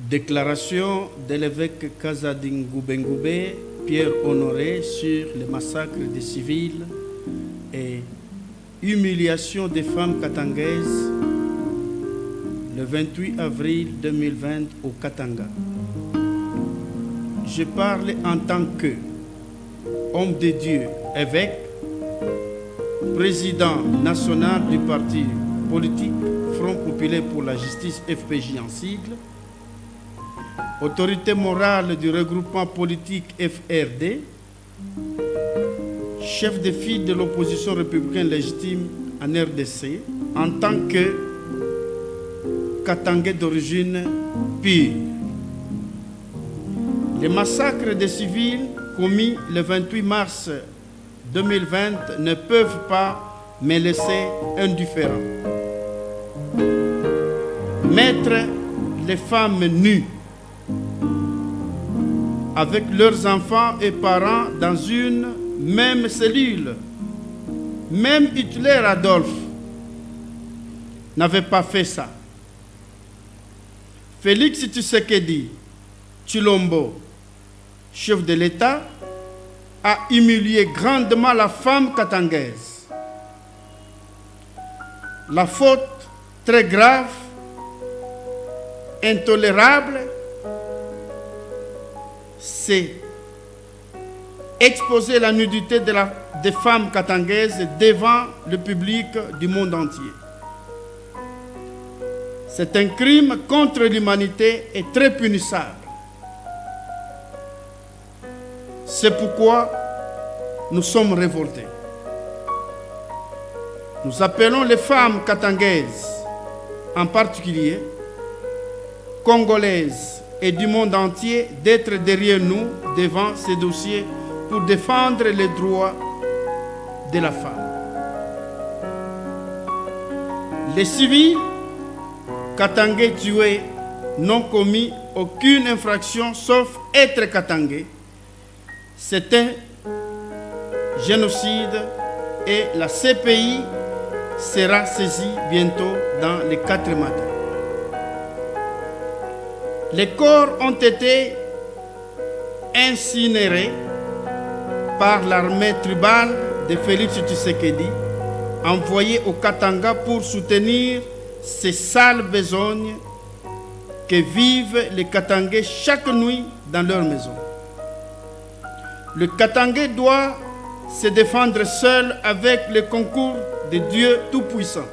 Déclaration de l'évêque Kazadingoubengube, Pierre Honoré, sur le massacre des civils et humiliation des femmes katangaises le 28 avril 2020 au Katanga. Je parle en tant que homme de Dieu, évêque, président national du parti politique Front Populaire pour la Justice, FPJ en sigle, autorité morale du regroupement politique FRD, chef de file de l'opposition républicaine légitime en RDC, en tant que Katangais d'origine pure. Les massacres des civils commis le 28 mars 2020 ne peuvent pas me laisser indifférent. Mettre les femmes nues avec leurs enfants et parents dans une même cellule, même Hitler Adolphe n'avait pas fait ça. Félix Tshisekedi Tshilombo, chef de l'État, a humilié grandement la femme katangaise. La faute très grave, intolérable, c'est exposer la nudité des femmes katangaises devant le public du monde entier. C'est un crime contre l'humanité et très punissable. C'est pourquoi nous sommes révoltés. Nous appelons les femmes katangaises, en particulier congolaises et du monde entier, d'être derrière nous devant ces dossiers pour défendre les droits de la femme. Les civils katangais tués n'ont commis aucune infraction sauf être katangais. C'est un génocide et la CPI sera saisie bientôt dans les 4 matins. Les corps ont été incinérés par l'armée tribale de Félix Tshisekedi, envoyée au Katanga pour soutenir ces sales besognes que vivent les Katangais chaque nuit dans leur maison. Le Katangais doit se défendre seul avec le concours de Dieu Tout-Puissant.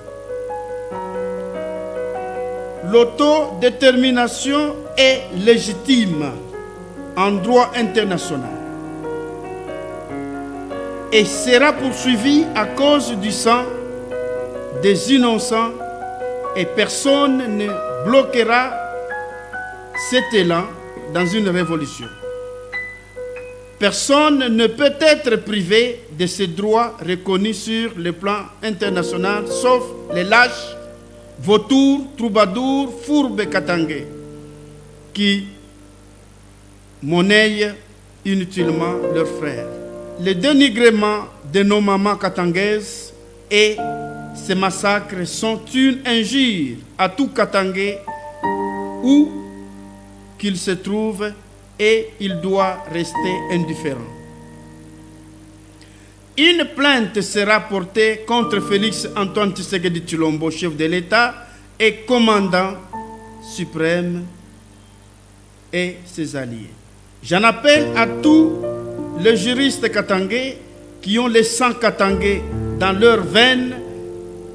L'autodétermination est légitime en droit international et sera poursuivie à cause du sang des innocents et personne ne bloquera cet élan dans une révolution. Personne ne peut être privé de ses droits reconnus sur le plan international, sauf les lâches, vautours, troubadours, fourbes et katangais, qui monnaient inutilement leurs frères. Le dénigrement de nos mamans katangaises et ces massacres sont une injure à tout Katangais où qu'il se trouve, et il doit rester indifférent. Une plainte sera portée contre Félix Antoine Tshisekedi Tshilombo, chef de l'État et commandant suprême, et ses alliés. J'en appelle à tous les juristes katangais qui ont le sang katangais dans leurs veines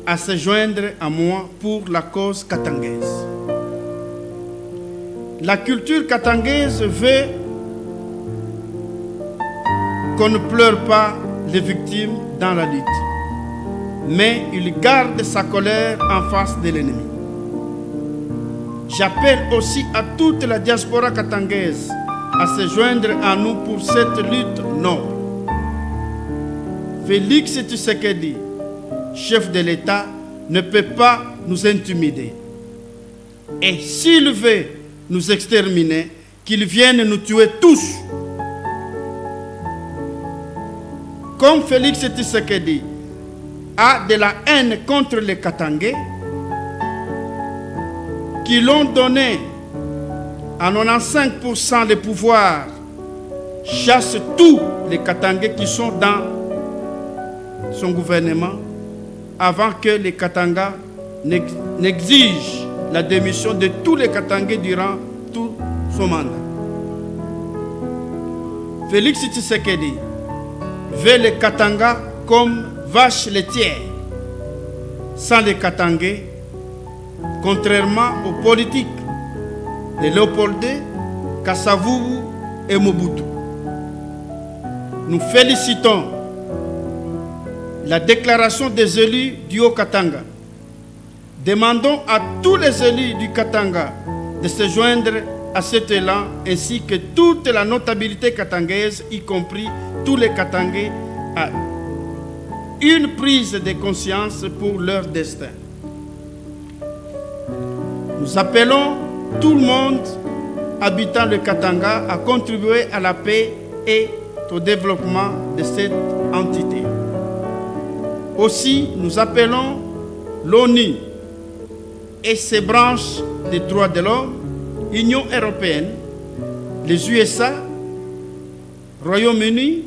à se joindre à moi pour la cause katangaise. La culture katangaise veut qu'on ne pleure pas les victimes dans la lutte, mais il garde sa colère en face de l'ennemi. J'appelle aussi à toute la diaspora katangaise à se joindre à nous pour cette lutte noble. Félix Tshisekedi, chef de l'État, ne peut pas nous intimider. Et s'il veut nous exterminer, qu'il vienne nous tuer tous. Comme Félix Tshisekedi a de la haine contre les Katangais, qui l'ont donné à 95% les pouvoirs chasse tous les Katangais qui sont dans son gouvernement avant que les Katanga n'exigent la démission de tous les Katangais durant tout son mandat. Félix Tshisekedi veut les Katanga comme vaches laitières. Sans les Katangais, contrairement aux politiques de Léopoldé, Kasavubu et Mobutu. Nous félicitons la déclaration des élus du Haut-Katanga. Demandons à tous les élus du Katanga de se joindre à cet élan ainsi que toute la notabilité katangaise, y compris tous les Katangais, à une prise de conscience pour leur destin. Nous appelons tout le monde habitant le Katanga à contribuer à la paix et au développement de cette entité. Aussi, nous appelons l'ONU et ses branches des droits de l'homme, Union européenne, les USA, Royaume-Uni,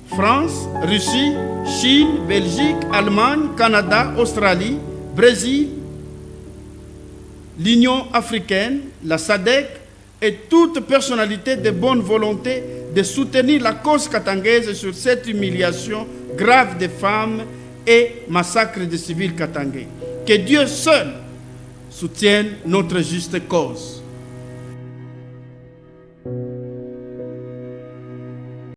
France, Russie, Chine, Belgique, Allemagne, Canada, Australie, Brésil, l'Union africaine, la SADC et toute personnalité de bonne volonté de soutenir la cause katangaise sur cette humiliation grave des femmes et massacre des civils katangais. Que Dieu seul soutienne notre juste cause.